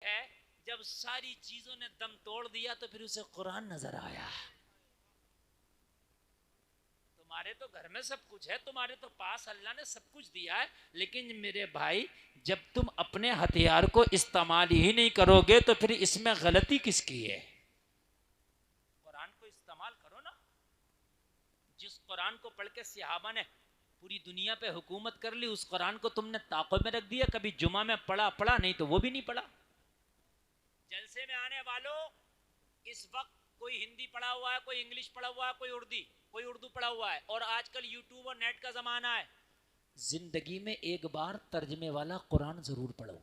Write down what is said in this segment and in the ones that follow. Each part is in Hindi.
है जब सारी चीजों ने दम तोड़ दिया तो फिर उसे कुरान नजर आया। तुम्हारे तो घर में सब कुछ है, तुम्हारे तो पास अल्लाह ने सब कुछ दिया है, लेकिन मेरे भाई जब तुम अपने हथियार को इस्तेमाल ही नहीं करोगे तो फिर इसमें गलती किसकी है? कुरान को इस्तेमाल करो ना। जिस कुरान को पढ़ के सहाबा ने पूरी दुनिया पे हुकूमत कर ली, उस कुरान को तुमने ताक़ो में रख दिया, कभी जुमा में पढ़ा नहीं तो वो भी नहीं पढ़ा। जलसे में आने वालों, इस वक्त कोई हिंदी पढ़ा हुआ है, कोई इंग्लिश पढ़ा हुआ है, कोई उर्दू पढ़ा हुआ है, और आजकल यूट्यूब और नेट का जमाना है। जिंदगी में एक बार तर्जमे वाला कुरान जरूर पढ़ो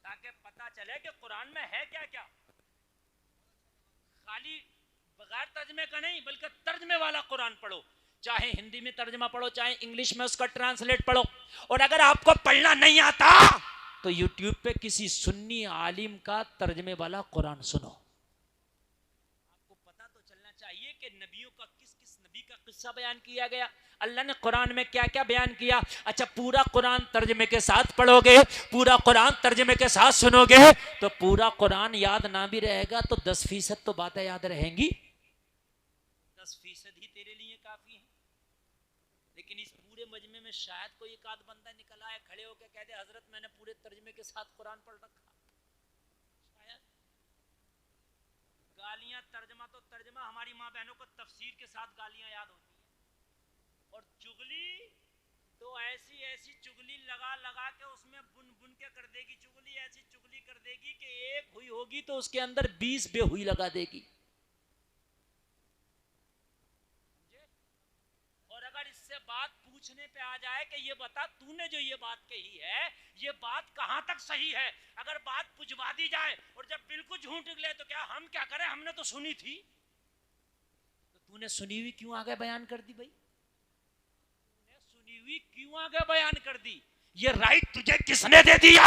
ताकि पता चले कि कुरान में है क्या क्या। खाली बगैर तर्जमे का नहीं, बल्कि तर्जमे वाला कुरान पढ़ो। चाहे हिंदी में तर्जमा पढ़ो, चाहे इंग्लिश में उसका ट्रांसलेट पढ़ो। और अगर आपको पढ़ना नहीं आता तो यूट्यूब पे किसी सुन्नी आलिम का तर्जमे वाला कुरान सुनो। आपको पता तो चलना चाहिए कि नबियों का किस किस नबी का किस्सा बयान किया गया, अल्लाह ने कुरान में क्या क्या बयान किया। अच्छा, पूरा कुरान तर्जमे के साथ पढ़ोगे, पूरा कुरान तर्जमे के साथ सुनोगे तो पूरा कुरान याद ना भी रहेगा तो 10% तो बातें याद रहेंगी। 10% ही तेरे लिए काफी है। लेकिन इस पूरे मजमे में शायद कोई एक आध बंदा निकल आए, खड़े होकर कह दे हजरत मैंने पूरे तर्जमे के साथ कुरान पढ़ रखा। शायद गालियां तर्जमा तो तर्जमा, हमारी माँ बहनों को तफसीर के साथ गालियां याद होती है। और चुगली तो ऐसी ऐसी चुगली लगा लगा के उसमें बुन बुन के कर देगी। चुगली ऐसी चुगली कर देगी कि एक हुई होगी तो उसके अंदर 20 बेहुई लगा देगी। इससे बात पूछने पे आ जाए कि ये बता तूने जो ये बात कही है ये बात कहां तक सही है, अगर बात पुछवा दी जाए और जब बिल्कुल झूठ निकले तो क्या हम क्या करें, हमने तो सुनी थी। तो तूने सुनी हुई क्यों आगे बयान कर दी भाई? तूने सुनी हुई क्यों आगे बयान कर दी? ये राइट तुझे किसने दे दिया?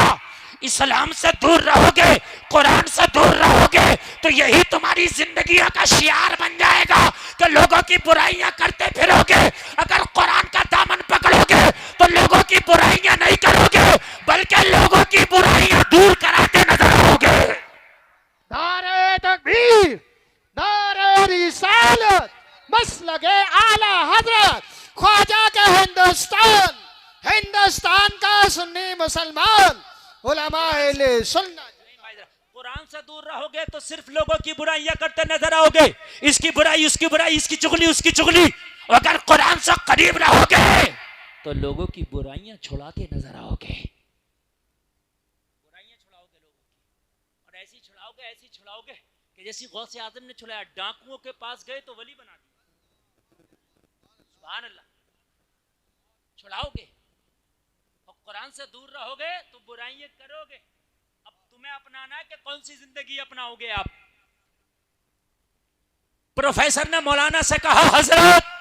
इस्लाम से दूर रहोगे, कुरान से दूर रहोगे तो यही तुम्हारी जिंदगी का शियार बन जाएगा कि लोगों की बुराइयां करते फिरोगे। अगर कुरान का दामन पकड़ोगे तो लोगों की बुराइयां नहीं करोगे बल्कि लोगों की बुराइयां दूर कराते नजर आओगे। नारे तकबीर, नारे रिसालत, मसलके आला हजरत ख्वाजा के हिंदुस्तान का सुन्नी मुसलमान उलमाए सुन्नत। कुरान से दूर रहोगे तो सिर्फ लोगों की बुराइयां करते नजर आओगे, इसकी बुराई उसकी बुराई, इसकी चुगली उसकी चुगली। अगर कुरान से करीब रहोगे तो लोगों की बुराइयां छुड़ाते नजर आओगे। बुराइयां छुड़ाओगे लोगों की, और ऐसी छुड़ाओगे कि जैसी गौसे आजम ने छुड़ाया, डाकुओं के पास गए तो वली बना दिया। सुभान अल्लाह। छुड़ाओगे और कुरान से दूर रहोगे तो बुराइयां करोगे। अब तुम्हें अपनाना है कि कौन सी जिंदगी अपनाओगे आप। प्रोफेसर ने मौलाना से कहा हजरत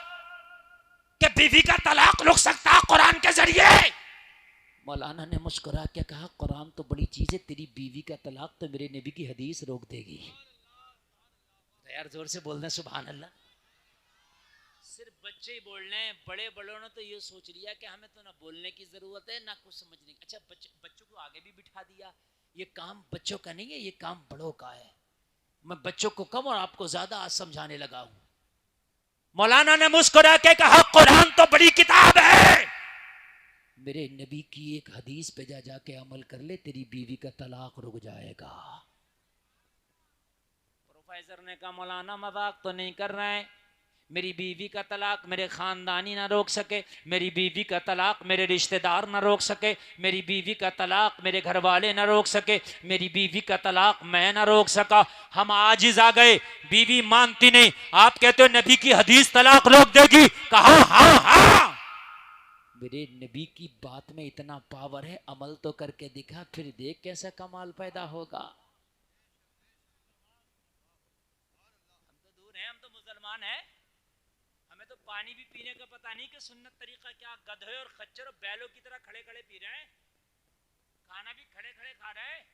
कि बीवी का तलाक रुक सकता है कुरान के जरिए। मौलाना ने मुस्कुरा के कहा कुरान तो बड़ी चीज है, तेरी बीवी का तलाक तो मेरे नबी की हदीस रोक देगी। तो यार जोर से बोलना सुभान अल्लाह। सिर्फ बच्चे ही बोल रहे हैं, बड़े बड़ों ने तो ये सोच लिया कि हमें तो ना बोलने की जरूरत है ना कुछ समझने की। अच्छा, बच्चों को आगे भी बिठा दिया। ये काम बच्चों का नहीं है, ये काम बड़ों का है। मैं बच्चों को कम और आपको ज्यादा आज समझाने लगा हूं। मौलाना ने मुस्कुरा के कहा कुरान तो बड़ी किताब है, मेरे नबी की एक हदीस पे जा जाके अमल कर ले, तेरी बीवी का तलाक रुक जाएगा। प्रोफेसर ने कहा मौलाना मजाक तो नहीं कर रहे हैं, मेरी बीवी का तलाक मेरे खानदानी ना रोक सके, मेरी बीवी का तलाक मेरे रिश्तेदार ना रोक सके, मेरी बीवी का तलाक मेरे घर वाले ना रोक सके, मेरी बीवी का तलाक मैं ना रोक सका। हम आजिज आ गए, बीवी मानती नहीं, आप कहते हो नबी की हदीस तलाक रोक देगी। कहा हाँ हाँ, मेरे नबी की बात में इतना पावर है, अमल तो करके दिखा, फिर देख कैसा कमाल पैदा होगा। हम तो दूर हैं, हम तो मुसलमान हैं, हमें तो पानी भी पीने का पता नहीं कि सुन्नत तरीका क्या। गधे और खच्चर और बैलों की तरह खड़े खड़े पी रहे हैं, खाना भी खड़े खड़े खा रहे हैं,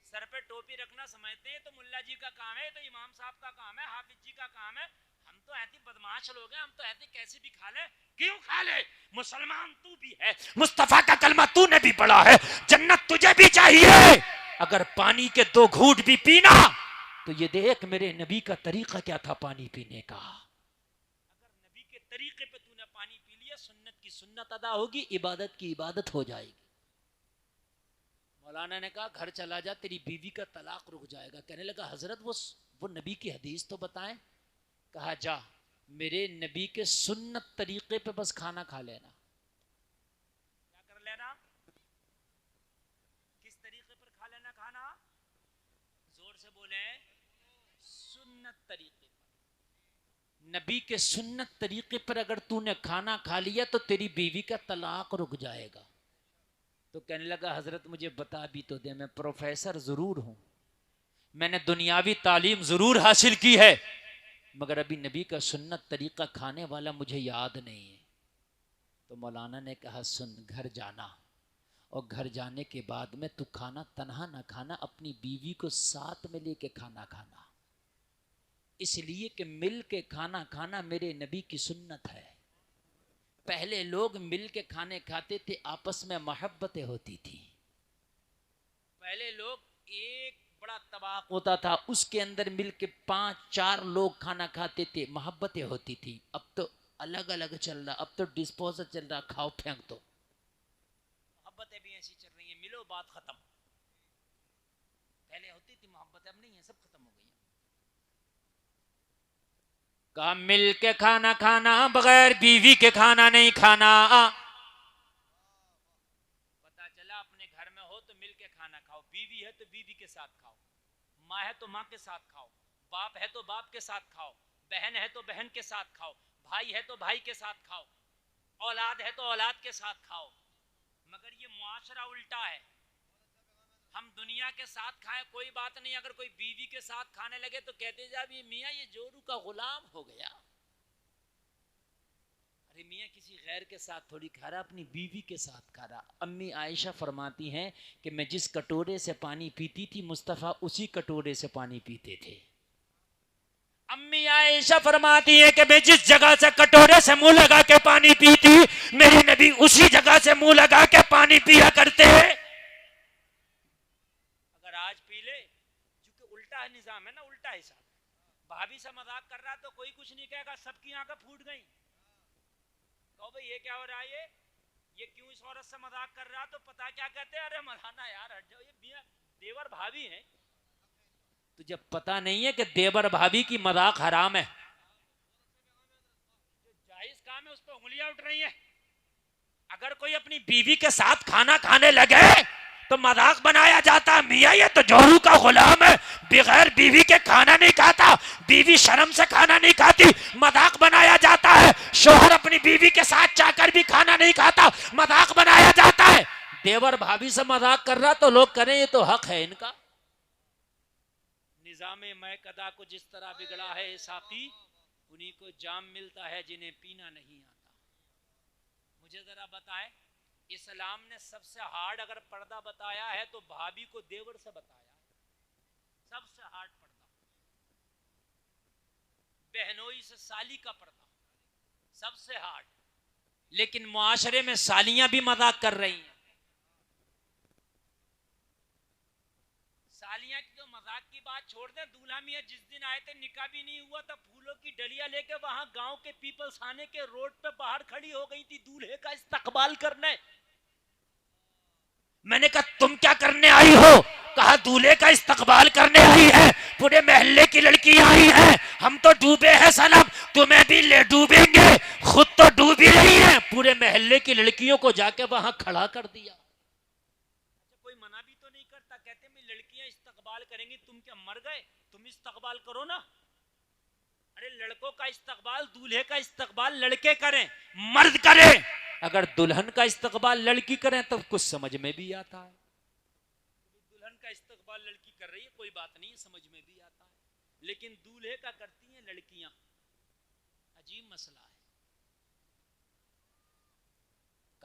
सर पे टोपी रखना समझते हैं तो मुल्ला जी का काम है, तो इमाम साहब का काम है, हाफिज जी का काम है। हम तो ऐसे बदमाश लोग हैं, हम तो ऐसे कैसे भी खा ले। क्यों खा ले? मुसलमान तू भी है, मुस्तफा का कलमा तूने भी पढ़ा है, जन्नत तुझे भी चाहिए, अगर पानी के 2 घूंट भी पीना तो ये देख मेरे नबी का तरीका क्या था पानी पीने का। अगर नबी के तरीके पे तूने पानी पी लिया, सुन्नत की सुन्नत अदा होगी, इबादत की इबादत हो जाएगी। मौलाना ने कहा घर चला जा, तेरी बीवी का तलाक रुक जाएगा। कहने लगा हजरत वो नबी की हदीस तो बताएं। कहा जा, मेरे नबी के सुन्नत तरीके पे बस खाना खा लेना। क्या कर लेना? किस तरीके पर खा लेना खाना? जोर से बोले, सुन्नत तरीके पर। नबी के सुन्नत तरीके पर अगर तूने खाना खा लिया तो तेरी बीवी का तलाक रुक जाएगा। तो कहने लगा हजरत मुझे बता भी तो दे, मैं प्रोफेसर जरूर हूं, मैंने दुनियावी तालीम जरूर हासिल की है, मगर अभी नबी का सुन्नत तरीका खाने वाला मुझे याद नहीं है। तो मौलाना ने कहा सुन, घर जाना और घर जाने के बाद में तू खाना तन्हा ना खाना, अपनी बीवी को साथ में लेके खाना खाना, इसलिए कि मिल के खाना खाना मेरे नबी की सुन्नत है। पहले लोग मिल के खाने खाते थे, आपस में मोहब्बतें होती थी। पहले लोग एक बड़ा तबाक होता था, उसके अंदर मिल के 5-4 लोग खाना खाते थे, मोहब्बतें होती थी। अब तो अलग अलग चल रहा, अब तो डिस्पोजल चल रहा, खाओ फेंक दो। मोहब्बतें भी ऐसी चल रही हैं, मिलो बात खत्म। पहले होती थी मोहब्बतें, अब नहीं है, सब खत्म हो गई। कहा मिल के खाना खाना, बगैर बीवी के खाना नहीं खाना। पता चला अपने घर में हो तो मिल के खाना खाओ, बीवी है तो बीवी के साथ खाओ, माँ है तो माँ के साथ खाओ, बाप है तो बाप के साथ खाओ, बहन है तो बहन के साथ खाओ, भाई है तो भाई के साथ खाओ, औलाद है तो औलाद के साथ खाओ। मगर ये मुआशरा उल्टा है, हम दुनिया के साथ खाएं कोई बात नहीं, अगर कोई बीवी के साथ खाने लगे तो कहते जा भी मियाँ ये जोरू का गुलाम हो गया। अरे मियाँ किसी गैर के साथ थोड़ी खा रहा, अपनी बीवी के साथ खा रहा। अम्मी आयशा फरमाती हैं कि मैं जिस कटोरे से पानी पीती थी, मुस्तफ़ा उसी कटोरे से पानी पीते थे। अम्मी आयशा फरमाती हैं कि मैं जिस जगह से कटोरे से मुंह लगा के पानी पीती, मेरे नबी उसी जगह से मुंह लगा के पानी पिया करते। आज पी ले, क्योंकि उल्टा निजाम है ना, उल्टा हिसाब। भाभी से मजाक कर रहा तो कोई कुछ नहीं कहेगा, सबकी आंखें फूट गई। कहो भाई ये क्या हो रहा है, ये क्यों इस औरत से मजाक कर रहा, तो पता क्या कहते हैं, अरे मौलाना यार हट जाओ, ये देवर भाभी हैं। तो जब पता नहीं है कि देवर भाभी की मजाक हराम है, जो जायज काम है उस पर उंगलियां उठ रही हैं। अगर कोई अपनी बीवी के साथ खाना खाने लगे तो मजाक बनाया जाता, मियाँ ये तो जोरू का गुलाम है, बगैर बीवी के खाना नहीं खाता, बीवी शर्म से खाना नहीं खाती, मजाक बनाया जाता है। शोहर अपनी बीवी के साथ चाहकर भी खाना नहीं खाता, मजाक बनाया जाता है। देवर भाभी से मजाक कर रहा तो लोग करें ये तो हक है इनका। निजामे मैं कदा को जिस तरह बिगड़ा है साकी, उन्हीं को जाम मिलता है जिन्हें पीना नहीं आता। मुझे जरा बताएं, इस्लाम ने सबसे हार्ड अगर पर्दा बताया है तो भाभी को देवर से बताया है, सबसे हार्ड पर्दा। बहनोई से साली का पर्दा सबसे हार्ड, लेकिन मुआशरे में सालियां भी मजाक कर रही हैं। सालियां की तो मजाक की बात छोड़ दें, दूल्हा मियां जिस दिन आए थे निकाह भी नहीं हुआ था, फूलों की डलिया लेके वहां गांव के पीपल्स खाने के रोड पे बाहर खड़ी हो गई थी दूल्हे का इस्तकबाल करने। मैंने कहा तुम क्या करने आई हो? कहा दूल्हे का इस्तकबाल करने आई है, पूरे मोहल्ले की लड़कियां आई हैं, हम तो डूबे हैं सनम, तुम्हें भी ले डूबेंगे, खुद तो डूब ही रही हैं। पूरे मोहल्ले की लड़कियों को जाके वहां खड़ा कर दिया। अच्छा कोई मना भी तो नहीं करता, कहते मैं लड़कियां इस्तकबाल करेंगी, तुम क्या मर गए, तुम इस्तकबाल करो ना। अरे लड़कों का इस्तकबाल, दूल्हे का इस्तकबाल लड़के करें, मर्द करें। अगर दुल्हन का इस्तकबाल लड़की करें तो कुछ समझ में भी आता है। दुल्हन का इस्तकबाल लड़की कर रही है कोई बात नहीं, समझ में भी आता है, लेकिन दूल्हे का करती हैं लड़कियां, अजीब मसला है।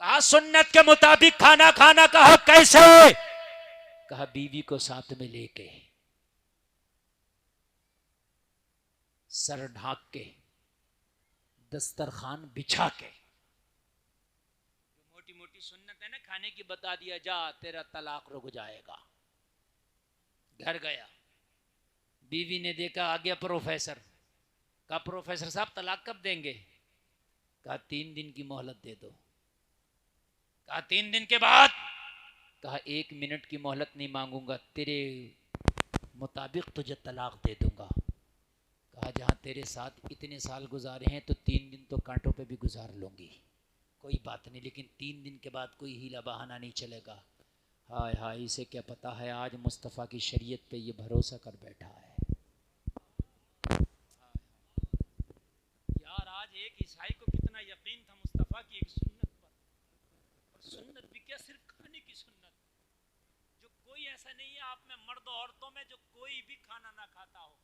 कहा सुन्नत के मुताबिक खाना खाना, कहा कैसे? कहा बीवी को साथ में लेके, सर ढाक के, दस्तरखान बिछा के, मोटी मोटी सुन्नत है ना खाने की, बता दिया जा तेरा तलाक रुक जाएगा। घर गया, बीवी ने देखा आ गया प्रोफेसर। कहा प्रोफेसर साहब तलाक कब देंगे? कहा 3 दिन की मोहलत दे दो। कहा 3 दिन के बाद? कहा 1 मिनट की मोहलत नहीं मांगूंगा, तेरे मुताबिक तुझे तलाक दे दूंगा। कहा जहां तेरे साथ इतने साल गुजारे हैं तो 3 दिन तो कांटों पे भी गुजार लूंगी, कोई बात नहीं, लेकिन 3 दिन के बाद कोई हीला बहाना नहीं चलेगा। हाय हाय, इसे क्या पता है आज मुस्तफ़ा की शरीयत पे ये भरोसा कर बैठा है। यार आज एक ईसाई को कितना यकीन था मुस्तफ़ा की एक सुन्नत पर, और सुन्नत भी क्या, सिर्फ खाने की सुन्नत। जो कोई ऐसा नहीं है आप में मर्द औरतों में जो कोई भी खाना ना खाता हो।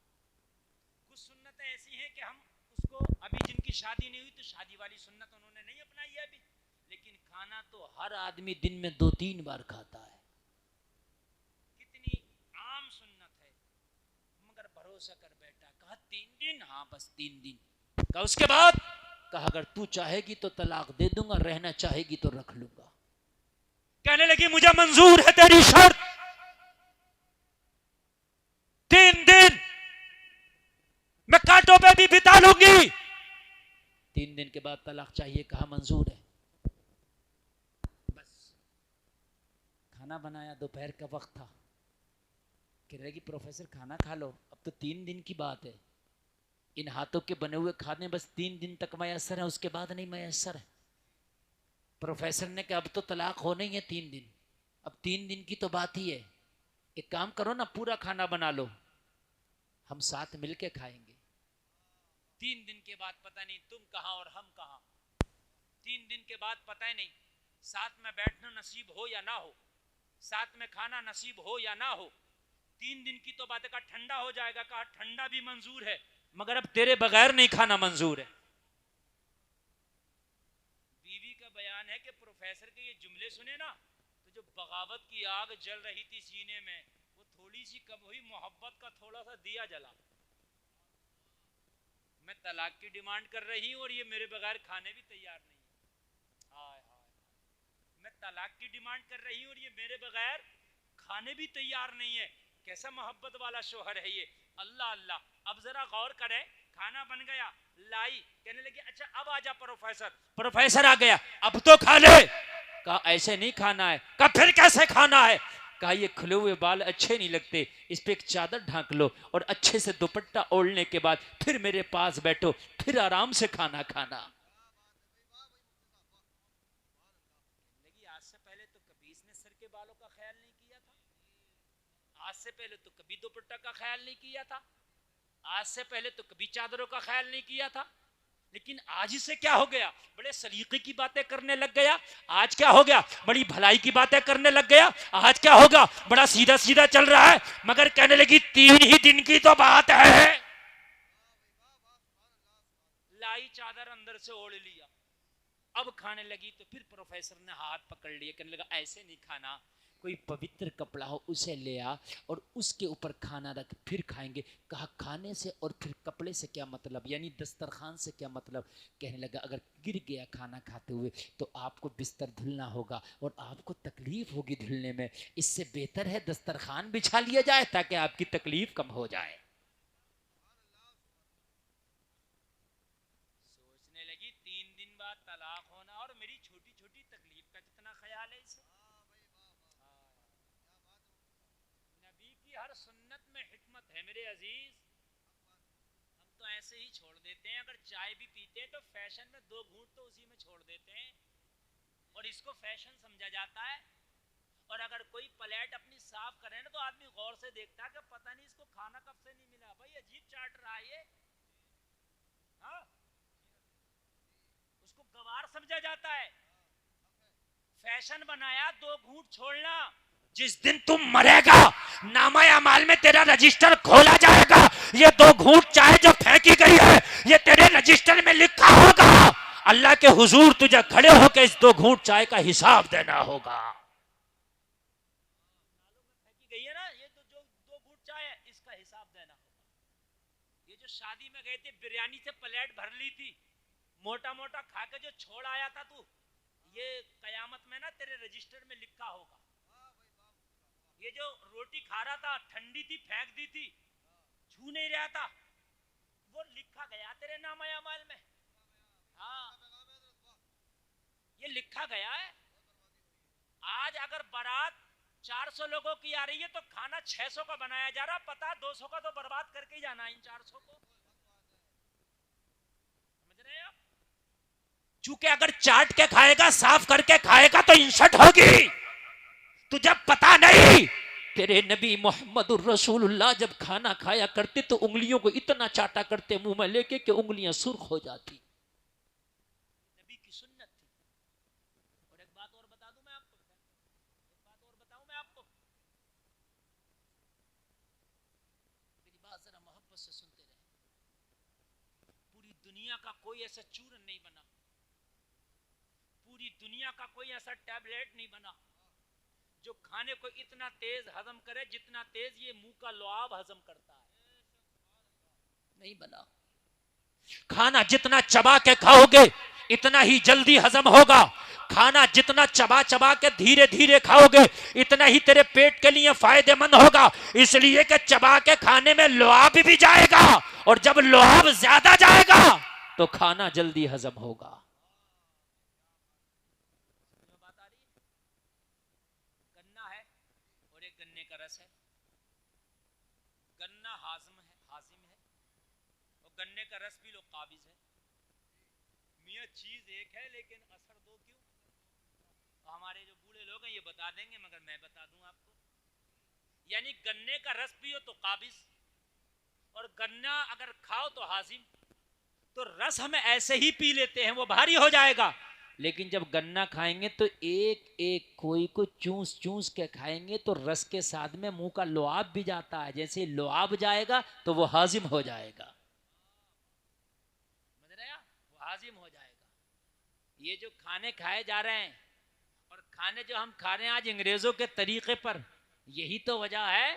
कुछ सुन्नतें ऐसी हैं कि हम उसको, अभी जिनकी शादी नहीं हुई तो शादी वाली सुन्नत उन्होंने नहीं अपनाई है अभी, लेकिन खाना तो हर आदमी दिन में 2-3 बार खाता है। कितनी आम सुन्नत है, मगर भरोसा कर बैठा। कहा 3 दिन? हाँ बस 3 दिन। कहा उसके बाद? कहा अगर तू चाहेगी तो तलाक दे दूंगा, रहना चाहेगी तो रख लूंगा। कहने लगी मुझे मंजूर है तेरी शर्त, 3 दिन मैं कांटों पे भी बिता लूंगी, 3 दिन के बाद तलाक चाहिए। कहा मंजूर है। बस खाना बनाया, दोपहर का वक्त था। कह रही प्रोफेसर खाना खा लो, अब तो 3 दिन की बात है, इन हाथों के बने हुए खाने बस 3 दिन तक मयसर है, उसके बाद नहीं मयसर है। प्रोफेसर ने कहा अब तो तलाक होना ही है 3 दिन, अब 3 दिन की तो बात ही है, एक काम करो ना पूरा खाना बना लो, हम साथ मिलके खाएंगे। 3 दिन के बाद पता नहीं तुम कहां और हम कहां, 3 दिन के बाद पता ही नहीं साथ में बैठना नसीब हो या ना हो, साथ में खाना नसीब हो या ना हो। 3 दिन की तो बात है। कहा ठंडा हो जाएगा? कहा ठंडा भी मंजूर है, मगर अब तेरे बगैर नहीं खाना मंजूर है। बीवी का बयान है कि प्रोफेसर के ये जुमले सुने ना तो जो बगावत की आग जल रही थी सीने में वो थोड़ी सी कम हुई, मोहब्बत का थोड़ा सा दिया जला। मैं तलाक की डिमांड कर रही हूं और ये मेरे बगैर खाने भी तैयार नहीं है। हाय हाय, मैं तलाक की डिमांड कर रही हूं और ये मेरे बगैर खाने भी तैयार नहीं है। कैसा मोहब्बत वाला शोहर है ये। अल्लाह अल्लाह। अब जरा गौर करें, खाना बन गया, लाई, कहने लगी अच्छा अब आजा प्रोफेसर। प्रोफेसर आ गया, अब तो खा ले। कहा ऐसे नहीं खाना है। कहा फिर कैसे खाना है? कहा ये खुले हुए बाल अच्छे नहीं लगते, इस पे एक चादर ढांक लो और अच्छे से दुपट्टा ओढ़ने के बाद फिर मेरे पास बैठो, फिर आराम से खाना खाना। लगी आज से पहले तो कभी इसने सर के बालों का ख्याल नहीं किया था, आज से पहले तो कभी दुपट्टा का ख्याल नहीं किया था, आज से पहले तो कभी चादरों का ख्याल नहीं किया था, लेकिन आज इसे क्या हो गया? बड़े सलीके की बातें करने लग गया। आज क्या हो गया? बड़ी भलाई की बातें करने लग गया। आज क्या होगा? बड़ा सीधा सीधा चल रहा है। मगर कहने लगी 3 ही दिन की तो बात है। लाई चादर अंदर से ओढ़ लिया, अब खाने लगी तो फिर प्रोफेसर ने हाथ पकड़ लिया, कहने लगा ऐसे नहीं खाना, कोई पवित्र कपड़ा हो उसे ले आ और उसके ऊपर खाना रख, फिर खाएंगे। कहा खाने से और फिर कपड़े से क्या मतलब, यानी दस्तरखान से क्या मतलब? कहने लगा अगर गिर गया खाना खाते हुए तो आपको बिस्तर धुलना होगा और आपको तकलीफ होगी धुलने में, इससे बेहतर है दस्तरखान बिछा लिया जाए ताकि आपकी तकलीफ कम हो जाए। सोचने लगी 3 दिन बाद तलाक होना और मेरी छोटी छोटी तकलीफ का कितना ख्याल है इसे। नबी की हर सुन्नत में हिकमत है मेरे अजीज। हम तो ऐसे ही छोड़ देते हैं, अगर चाय भी पीते हैं तो फैशन में 2 घूंट तो उसी में छोड़ देते हैं और इसको फैशन समझा जाता है। और अगर कोई प्लेट अपनी साफ करे ना तो आदमी गौर से देखता है कि पता नहीं इसको खाना कब से नहीं मिला, भाई अजीब चाट रहा है ये। हाँ? उसको गवार समझा जाता है। फैशन बनाया 2 घूंट छोड़ना। जिस दिन तुम मरेगा नामा अमाल में तेरा रजिस्टर खोला जाएगा, ये 2 घूंट चाय जो फेंकी गई है ये तेरे रजिस्टर में लिखा होगा। अल्लाह के हुजूर तुझे खड़े होकर इस 2 घूंट चाय का हिसाब देना होगा। फेंकी गई है ना ये तो, जो 2 घूंट चाय है इसका हिसाब देना होगा। ये जो शादी में गए थे बिरयानी से प्लेट भर ली थी, मोटा मोटा खा के जो छोड़ आया था तू, ये कयामत में ना तेरे रजिस्टर में लिखा होगा। ये जो रोटी खा रहा था ठंडी थी, फेंक दी थी, छू नहीं रहा था, वो लिखा गया तेरे नाम अमाल में। हाँ, ये लिखा गया है। आज अगर बारात 400 लोगों की आ रही है तो खाना 600 का बनाया जा रहा, पता 200 का तो बर्बाद करके ही जाना इन 400 को। समझ रहे हैं आप? चूंकि अगर चाट के खाएगा, साफ करके खाएगा तो इंसल्ट होगी। तुझे पता नहीं, तेरे नबी मोहम्मद रसूलुल्लाह जब खाना खाया करते तो उंगलियों को इतना चाटा करते मुंह में लेके कि उंगलियां सुर्ख हो जाती। नबी की सुन्नत थी। और एक बात और बता दूं मैं आपको, एक बात और बताऊं मैं आपको, मेरी बात जरा मोहब्बत से सुनते रहे। पूरी दुनिया का कोई ऐसा चूर्ण नहीं बना, पूरी दुनिया का कोई ऐसा टैबलेट नहीं बना जो खाने को इतना तेज हजम करे जितना तेज ये मुंह का लुआब हजम करता है। नहीं बना। खाना जितना चबा के खाओगे इतना ही जल्दी हजम होगा। खाना जितना चबा चबा के धीरे धीरे खाओगे इतना ही तेरे पेट के लिए फायदेमंद होगा। इसलिए कि चबा के खाने में लुआब भी जाएगा, और जब लुआब ज्यादा जाएगा तो खाना जल्दी हजम होगा। गन्ने का रस है, गन्ना हाजिम है और गन्ने का रस भी लो काबिज है। मियां चीज एक है लेकिन असर दो क्यों? हमारे जो बूढ़े लोग हैं ये बता देंगे, मगर मैं बता दूं आपको। यानी गन्ने का रस पियो तो काबिज, और गन्ना अगर खाओ तो हाजिम। तो रस हम ऐसे ही पी लेते हैं, वो भारी हो जाएगा, लेकिन जब गन्ना खाएंगे तो एक एक कोई को चूस चूस के खाएंगे तो रस के साथ में मुंह का लुआब भी जाता है। जैसे लुआब जाएगा तो वो हाजिम हो जाएगा। समझ रहे हैं? वो हाजिम हो जाएगा। ये जो खाने खाए जा रहे हैं और खाने जो हम खा रहे हैं आज अंग्रेजों के तरीके पर, यही तो वजह है,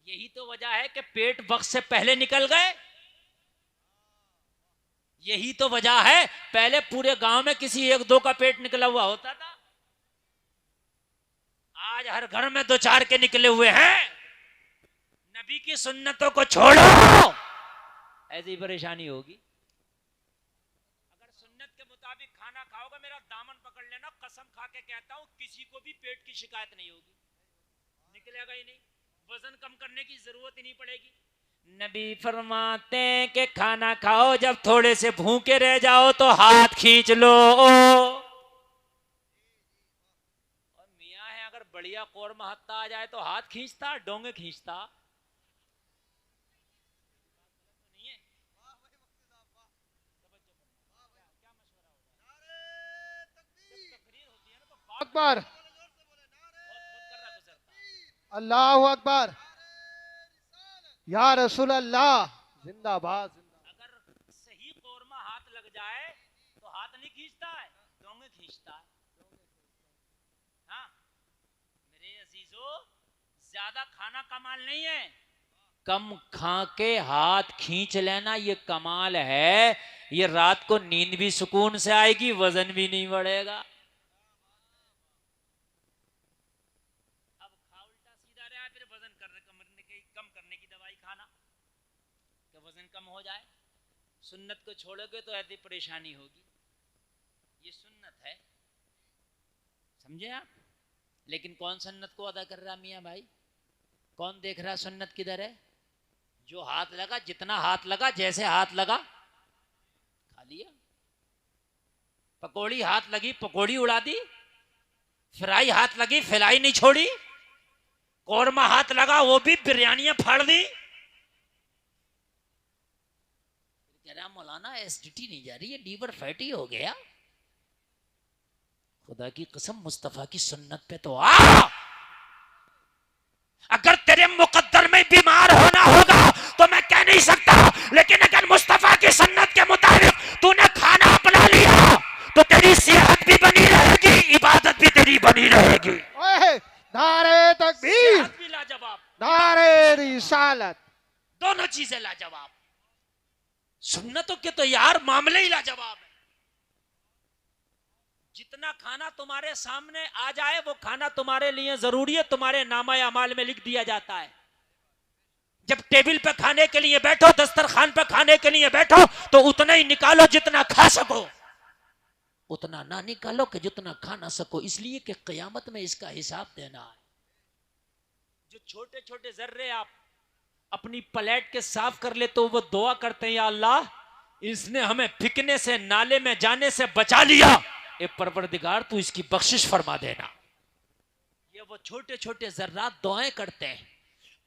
यही तो वजह है कि पेट वक्त से पहले निकल गए। यही तो वजह है, पहले पूरे गांव में किसी एक दो का पेट निकला हुआ होता था, आज हर घर में दो चार के निकले हुए हैं। नबी की सुन्नतों को छोड़ो, ऐसी परेशानी होगी। अगर सुन्नत के मुताबिक खाना खाओगे, मेरा दामन पकड़ लेना, कसम खा के कहता हूं किसी को भी पेट की शिकायत नहीं होगी, निकलेगा ही नहीं, वजन कम करने की जरूरत ही नहीं पड़ेगी। नबी फरमाते हैं कि खाना खाओ, जब थोड़े से भूखे रह जाओ तो हाथ खींच लो। और मियाँ है अगर बढ़िया कौरमा हत्ता आ जाए तो हाथ खींचता, डोंगे खींचता नहीं है। अकबर, अल्लाह अकबर, या रसूल अल्लाह, जिंदाबाद। अगर सही कौरमा हाथ लग जाए तो हाथ नहीं खींचता है, डोंगे खींचता है। हाँ मेरे अजीजों, ज्यादा खाना कमाल नहीं है, कम खा के हाथ खींच लेना ये कमाल है। ये रात को नींद भी सुकून से आएगी, वजन भी नहीं बढ़ेगा। अब खा उल्टा सीधा रहा, फिर वजन कम करने की दवाई खाना कि वजन कम हो जाए। सुन्नत को छोड़ोगे तो ऐसी परेशानी होगी। ये सुन्नत है, समझे आप? लेकिन कौन सुन्नत को अदा कर रहा मियाँ भाई? कौन देख रहा सुन्नत किधर है? जो हाथ लगा, जितना हाथ लगा, जैसे हाथ लगा खा लिया। पकौड़ी हाथ लगी, पकौड़ी उड़ा दी। फ्राई हाथ लगी, फ्राई नहीं छोड़ी। कौरमा हाथ लगा, वो भी बिरयानियां फाड़ दी। कह रहा मौलाना एसिडिटी नहीं जा रही है, लीवर फैटी हो गया। खुदा की कसम, मुस्तफा की सुन्नत पे तो आ। अगर तेरे मुकद्दर में बीमार होना होगा तो मैं कह नहीं सकता, लेकिन अगर मुस्तफा की सुन्नत के मुताबिक तूने खाना अपना लिया तो तेरी सेहत भी बनी रहेगी, इबादत भी तेरी बनी रहेगी। नारे तकबीर, सेहत भी लाजवाब, नारे रिसालत, दोनों चीजें लाजवाब। सुन्नतों के तो यार मामले ही लाजवाब है। जितना खाना तुम्हारे सामने आ जाए वो खाना तुम्हारे लिए जरूरी है, तुम्हारे नामा अमाल में लिख दिया जाता है। जब टेबल पे खाने के लिए बैठो, दस्तरखान पे खाने के लिए बैठो, तो उतना ही निकालो जितना खा सको, उतना ना निकालो कि जितना खा ना सको, इसलिए कि क़यामत में इसका हिसाब देना है। जो छोटे छोटे जर्रे आप अपनी प्लेट के साफ कर ले तो वो दुआ करते हैं, या अल्लाह इसने हमें फिकने से, नाले में जाने से बचा लिया, ए परवरदिगार तू इसकी बख्शिश फरमा देना। ये वो छोटे छोटे जर्रात दुआएं करते हैं।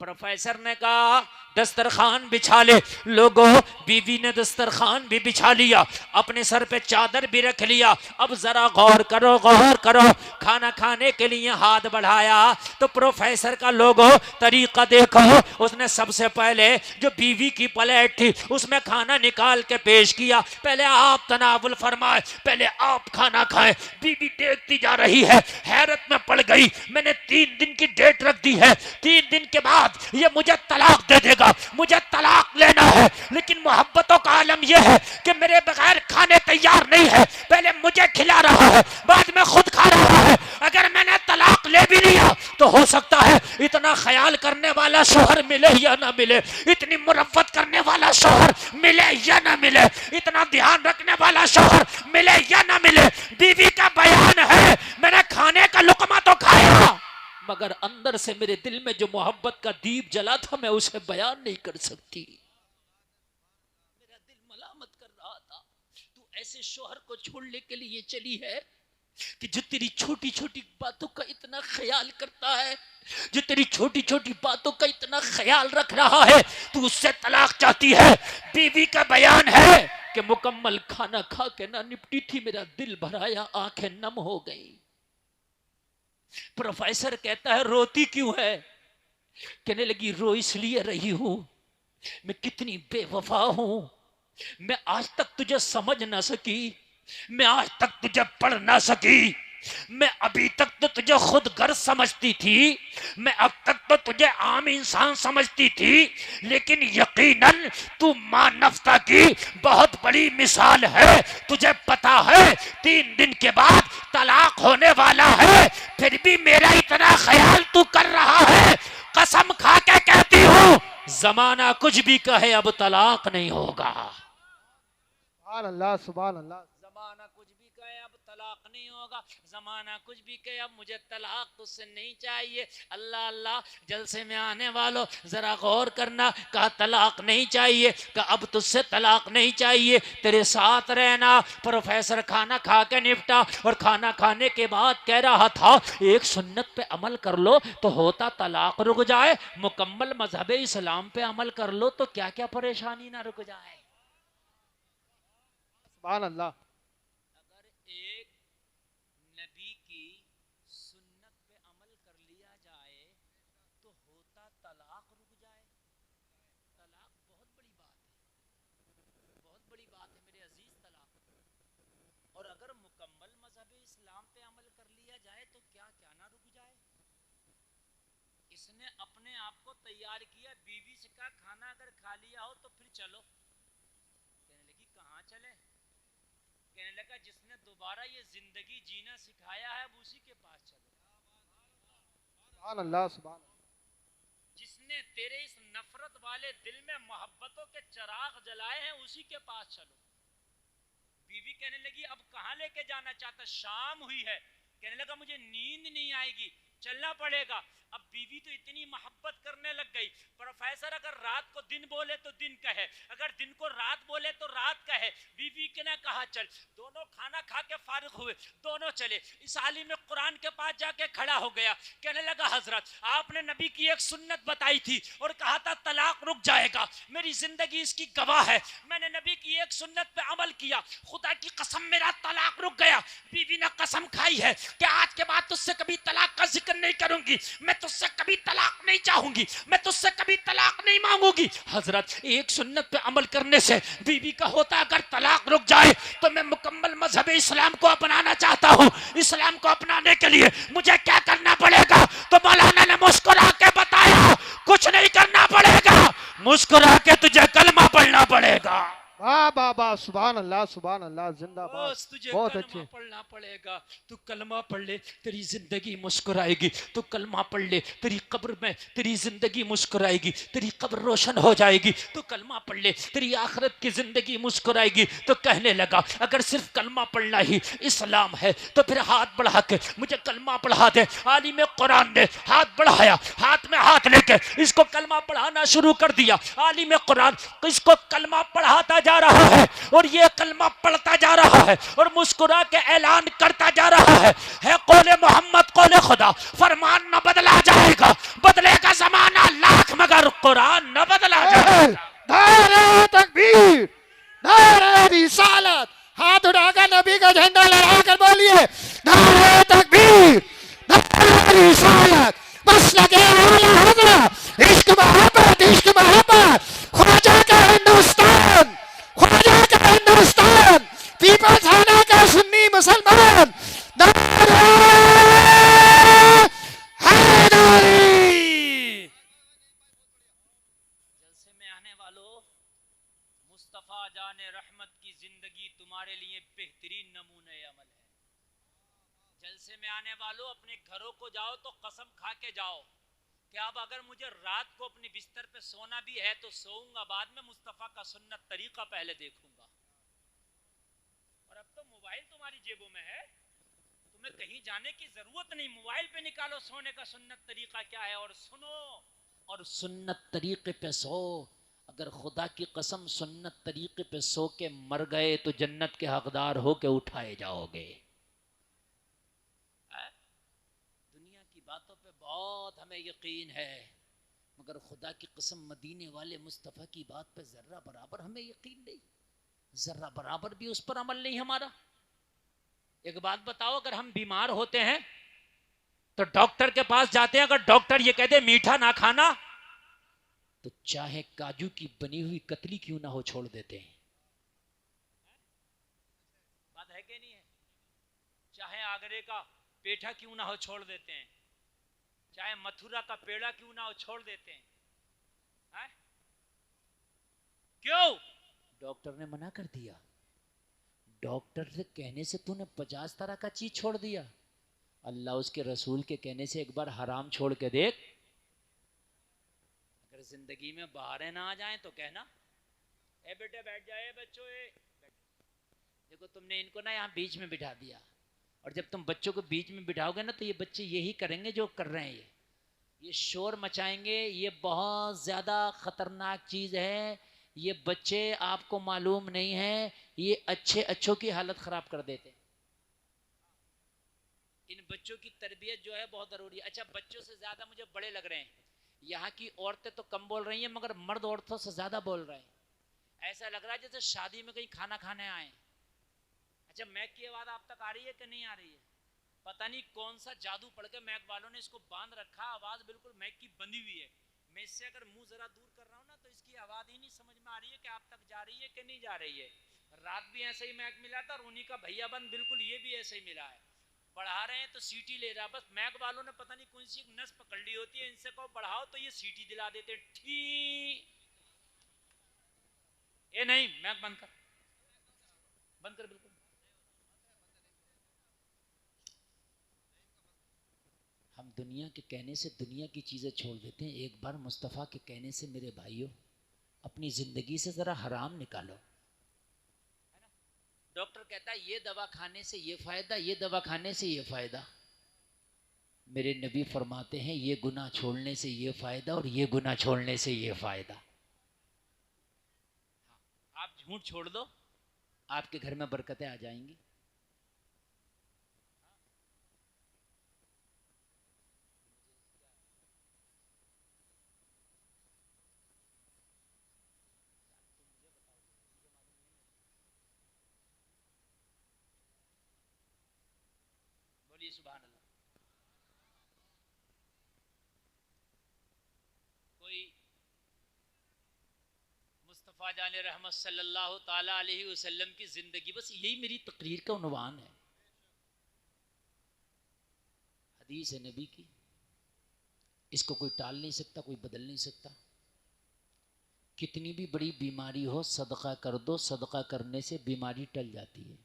प्रोफेसर ने कहा दस्तरखान बिछा ले। लोगों, बीवी ने दस्तरखान भी बिछा लिया, अपने सर पे चादर भी रख लिया। अब जरा गौर करो, गौर करो। खाना खाने के लिए हाथ बढ़ाया तो प्रोफेसर का लोगों तरीका देखो। उसने सबसे पहले जो बीवी की प्लेट थी उसमें खाना निकाल के पेश किया। पहले आप तनावुल फरमाए, पहले आप खाना खाएं। बीवी देखती जा रही है, हैरत में पड़ गई। मैंने 3 दिन की डेट रख दी है, 3 दिन के बाद ये मुझे तलाक दे देगा, मुझे तलाक लेना है। लेकिन मोहब्बतों का आलम यह है कि मेरे बगैर खाने तैयार नहीं है, पहले मुझे खिला रहा है, बाद में खुद खा रहा है। अगर मैंने तलाक ले भी लिया तो हो सकता है इतना ख्याल करने वाला शोहर मिले या ना मिले, इतनी मुरव्वत करने वाला शोहर मिले या ना मिले, इतना ध्यान रखने वाला शोहर मिले या ना मिले। बीवी का बयान है, मैंने खाने का लुकमा तो खाया, मगर अंदर से मेरे दिल में जो मोहब्बत का दीप जला था मैं उसे बयान नहीं कर सकती। मेरा दिल मलामत कर रहा था, तू ऐसे शोहर को छोड़ने के लिए चली है कि जो तेरी छोटी छोटी बातों का इतना ख्याल करता है, जो तेरी छोटी छोटी बातों का इतना ख्याल रख रहा है, तू उससे तलाक चाहती है। बीवी का बयान है कि मुकम्मल खाना खा के ना निपटी थी, मेरा दिल भराया, आंखें नम हो गई। प्रोफेसर कहता है रोती क्यों है? कहने लगी रो इसलिए रही हूं, मैं कितनी बेवफा हूं, मैं आज तक तुझे समझ ना सकी, मैं आज तक तुझे पढ़ ना सकी, मैं अभी तक तो तुझे खुद गर्ज समझती थी, मैं अब तक तो तुझे आम इंसान समझती थी, लेकिन यकीनन तू मानवता की बहुत बड़ी मिसाल है। तुझे पता है 3 दिन के बाद तलाक होने वाला है, फिर भी मेरा इतना ख्याल तू कर रहा है। कसम खा के कहती हूँ जमाना कुछ भी कहे अब तलाक नहीं होगा। सुभान अल्लाह, सुभान अल्लाह। जमाना कुछ भी कहे अब तलाक नहीं होगा, जमाना कुछ भी कहे अब मुझे तलाक तुझसे नहीं चाहिए। अल्लाह अल्लाह, जलसे में आने वालों जरा गौर करना, कहा तलाक नहीं चाहिए, कहा अब तुझसे तलाक नहीं चाहिए, तेरे साथ रहना। प्रोफेसर खाना खा के निपटा और खाना खाने के बाद कह रहा था एक सुन्नत पे अमल कर लो तो होता तलाक रुक जाए, मुकम्मल मजहब इस्लाम पे अमल कर लो तो क्या क्या परेशानी ना रुक जाए। सुभान अल्लाह। अगर एक नबी की सुन्नत पे अमल कर लिया जाए तो होता तलाक रुक जाए। तलाक बहुत बड़ी बात है, बहुत बड़ी बात है मेरे अजीज, तलाक। और अगर मुकम्मल मजहब इस्लाम पे अमल कर लिया जाए तो क्या क्या ना रुक जाए। इसने अपने आप को तैयार किया, बीवी से कहा खाना अगर खा लिया हो तो फिर चलो। कहने लगी कहाँ चले? कहने लगा जिसने दोबारा ये जिंदगी जीना सिखाया है अब उसी के पास चलो। सुभान अल्लाह, सुभान अल्लाह। जिसने तेरे इस नफरत वाले दिल में मोहब्बतों के चिराग जलाए हैं उसी के पास चलो। बीवी कहने लगी अब कहाँ लेके जाना चाहता? शाम हुई है। कहने लगा मुझे नींद नहीं आएगी, चलना पड़ेगा। अब बीवी तो इतनी मोहब्बत करने लग गई। प्रोफेसर अगर रात को दिन बोले तो दिन कहे, अगर दिन को रात बोले तो रात कहे। बीवी के ने कहा चल। दोनों खाना खा के फारिग हुए, दोनों चले। इस आलिम कुरान के पास जाके खड़ा हो गया, कहने लगा हजरत आपने नबी की एक सुन्नत बताई थी और कहा था तलाक रुक जाएगा, मेरी जिंदगी इसकी गवाह है। मैंने नबी की एक सुन्नत पे अमल किया, खुदा की कसम मेरा तलाक रुक गया। बीवी ने कसम खाई है कि आज के बाद तुझसे कभी तलाक का जिक्र नहीं करूंगी, मैं तुझसे कभी तलाक नहीं चाहूंगी, मैं तुझसे कभी तलाक नहीं मांगूंगी। हजरत एक सुन्नत पे अमल करने से बीवी का होता अगर तलाक रुक जाए तो मैं मुकम्मल मजहब इस्लाम को अपनाना चाहता हूँ। इस्लाम को अपनाने के लिए मुझे क्या करना पड़ेगा? तो मौलाना ने मुस्कुरा के बताया कुछ नहीं करना पड़ेगा, मुस्कुरा के तुझे कलमा पढ़ना पड़ेगा। वाह वाह वाह, सुभान अल्लाह सुभान अल्लाह जिंदाबाद। बस तुझे बहुत कलमा अच्छे। पढ़ना पड़ेगा। तू कलमा पढ़ ले, तेरी जिंदगी मुस्कुराएगी। तू कलमा पढ़ ले, तेरी कब्र में तेरी जिंदगी मुस्कुराएगी, तेरी कब्र रोशन हो जाएगी। तू कलमा पढ़ ले, तेरी आखिरत की जिंदगी मुस्कुराएगी। तो कहने लगा अगर सिर्फ कलमा पढ़ना ही इस्लाम है तो फिर हाथ बढ़ा के मुझे कलमा पढ़ा दे। आलिम कुरान ने हाथ बढ़ाया, हाथ में हाथ लेके इसको कलमा पढ़ाना शुरू कर दिया। आलिम कुरान इसको कलमा पढ़ाता जा रहा है और ये कलमा पढ़ता जा रहा है और मुस्कुरा के ऐलान करता जा रहा है कौले मोहम्मद कौले खुदा, फरमान न बदला जाएगा, बदलेगा जमाना लाख मगर कुरान न बदला जाएगा। नारे तकबीर, नारे रिसालत। हाथ उठाकर नबी का झंडा लहराकर बोलिए नारे तकबीर, नारे रिसालत। बस लगे आला हज़रत, इश्क मोहब्बत, ख्वाजा का हिंदुस्तान, ख्वाजा का हिंदुस्तान, पीपल्स थाना का सुन्नी मुसलमान। नारे हैदरी। जलसे में आने वालों, मुस्तफा जाने रहमत की जिंदगी तुम्हारे लिए बेहतरीन नमूने अमल है। जलसे में आने वालों, अपने घरों को जाओ तो कसम खा के जाओ कि अब अगर मुझे रात को अपने बिस्तर पे सोना भी है तो सोऊंगा बाद में, मुस्तफा का सुन्नत तरीका पहले देखूंगा। और अब तो मोबाइल तुम्हारी जेबों में है, तुम्हें कहीं जाने की जरूरत नहीं। मोबाइल पे निकालो सोने का सुन्नत तरीका क्या है और सुनो, और सुन्नत तरीके पे सो। अगर खुदा की कसम सुन्नत तरीके पे सो के मर गए तो जन्नत के हकदार हो के उठाए जाओगे। दुनिया की बातों पे बहुत हमें यकीन है, मगर खुदा की कसम मदीने वाले मुस्तफ़ा की बात पे जर्रा बराबर हमें यकीन नहीं, जर्रा बराबर भी उस पर अमल नहीं हमारा। एक बात बताओ, अगर हम बीमार होते हैं तो डॉक्टर के पास जाते हैं, अगर डॉक्टर ये कहते मीठा ना खाना तो चाहे काजू की बनी हुई कतली क्यों ना हो छोड़ देते हैं। बात है कि नहीं है? चाहे आगरे का पेठा क्यों ना हो छोड़ देते हैं, चाहे मथुरा का पेड़ा क्यों ना हो छोड़ देते हैं। है? क्यों? डॉक्टर ने मना कर दिया। डॉक्टर से कहने से तूने 50 तरह का चीज छोड़ दिया, अल्लाह उसके रसूल के कहने से एक बार हराम छोड़ के देख। अगर जिंदगी में बाहरें ना आ जाएं तो कहना ए बेटे बैठ जाए, बच्चों देखो तुमने इनको ना यहाँ बीच में बिठा दिया, और जब तुम बच्चों को बीच में बिठाओगे ना तो ये बच्चे यही करेंगे जो कर रहे हैं, ये शोर मचाएंगे। ये बहुत ज़्यादा खतरनाक चीज़ है, ये बच्चे आपको मालूम नहीं है, ये अच्छों की हालत ख़राब कर देते हैं। इन बच्चों की तरबियत जो है बहुत ज़रूरी है। अच्छा, बच्चों से ज़्यादा मुझे बड़े लग रहे हैं, यहाँ की औरतें तो कम बोल रही हैं मगर मर्द औरतों से ज़्यादा बोल रहे हैं। ऐसा लग रहा है जैसे शादी में कहीं खाना खाने आए। अच्छा, मैक की आवाज़ आप तक आ रही है कि नहीं आ रही है? पता नहीं कौन सा जादू पड़ के मैक वालों ने इसको बांध रखा, आवाज़ बिल्कुल मैक की बंधी हुई है। मैं इससे अगर मुंह ज़रा दूर कर रहा हूँ ना तो इसकी आवाज़ ही नहीं समझ में आ रही है कि आप तक जा रही है कि नहीं जा रही है। रात भी ऐसे ही मैक मिला था और उन्हीं का भैया बंद बिल्कुल ये भी ऐसे ही मिला है। बढ़ा रहे हैं तो सीटी ले रहा, बस मैक वालों ने पता नहीं कौन सी एक नस पकड़ ली होती है, इनसे कहो बढ़ाओ तो ये सीटी दिला देते। ठीक, ये नहीं, मैक बंद कर, बंद कर बिल्कुल। हम दुनिया के कहने से दुनिया की चीज़ें छोड़ देते हैं, एक बार मुस्तफ़ा के कहने से मेरे भाइयों अपनी ज़िंदगी से ज़रा हराम निकालो। डॉक्टर कहता है ये दवा खाने से ये फ़ायदा, ये दवा खाने से ये फ़ायदा। मेरे नबी फरमाते हैं ये गुनाह छोड़ने से ये फ़ायदा और ये गुनाह छोड़ने से ये फ़ायदा। आप झूठ छोड़ दो, आपके घर में बरकतें आ जाएंगी। बोलिए सुभान अल्लाह। कोई मुस्तफ़ा जाने रहमत सल्लल्लाहु ताला अलैहि वसल्लम की ज़िंदगी, बस यही मेरी तकरीर का उन्वान है। हदीस है नबी की, इसको कोई टाल नहीं सकता, कोई बदल नहीं सकता। कितनी भी बड़ी बीमारी हो सदका कर दो, सदका करने से बीमारी टल जाती है।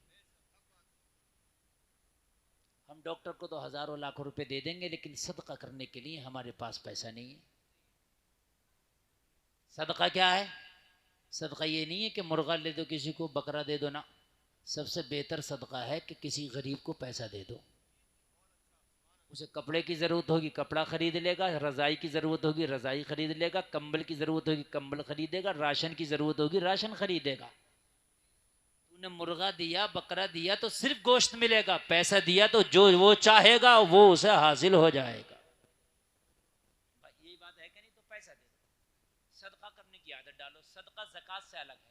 हम डॉक्टर को तो हजारों लाखों रुपए दे देंगे, लेकिन सदका करने के लिए हमारे पास पैसा नहीं है। सदका क्या है? सदका ये नहीं है कि मुर्गा ले दो किसी को, बकरा दे दो ना। सबसे बेहतर सदका है कि किसी गरीब को पैसा दे दो। उसे कपड़े की ज़रूरत होगी कपड़ा खरीद लेगा, रज़ाई की ज़रूरत होगी रज़ाई खरीद लेगा, कंबल की ज़रूरत होगी कंबल खरीदेगा, राशन की ज़रूरत होगी राशन खरीदेगा। तूने मुर्गा दिया, बकरा दिया तो सिर्फ गोश्त मिलेगा, पैसा दिया तो जो वो चाहेगा वो उसे हासिल हो जाएगा। यही बात है कि नहीं? तो पैसा दे दो, सदका करने की आदत डालो। सदका ज़कात से अलग है।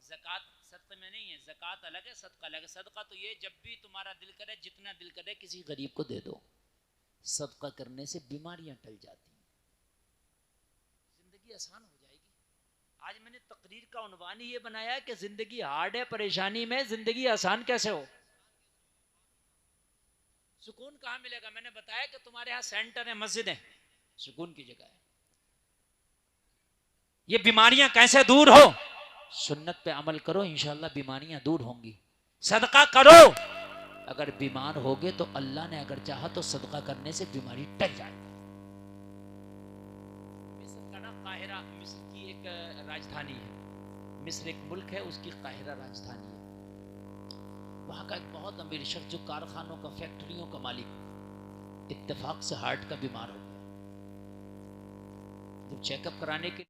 ज़कात सदक़े में नहीं है, ज़कात अलग है, सदका अलग है। सदका तो ये जब भी तुम्हारा दिल करे, जितना दिल करे किसी गरीब को दे दो। सदका करने से बीमारियां टल जाती हैं, जिंदगी आसान हो जाएगी। आज मैंने तकरीर का उन्वान ही ये बनाया है कि जिंदगी हार्ड है, परेशानी में जिंदगी आसान कैसे हो। सुकून कहाँ मिलेगा? मैंने बताया कि तुम्हारे यहाँ सेंटर है, मस्जिद है, सुकून की जगह है। ये बीमारियां कैसे दूर हो? सुन्नत पे अमल करो, इंशाल्लाह बीमारियां दूर होंगी। सदका करो, अगर बीमार होगे तो अल्लाह ने अगर चाहा तो सदका करने से बीमारी टल जाएगी। मिस्र का ना काहिरा, मिस्र की एक राजधानी है। मिस्र एक मुल्क है, उसकी काहिरा राजधानी है। वहां का एक बहुत अमीर शख्स जो कारखानों का, फैक्ट्रियों का मालिक, इत्तेफाक से हार्ट का बीमार हो गया। जब चेकअप कराने के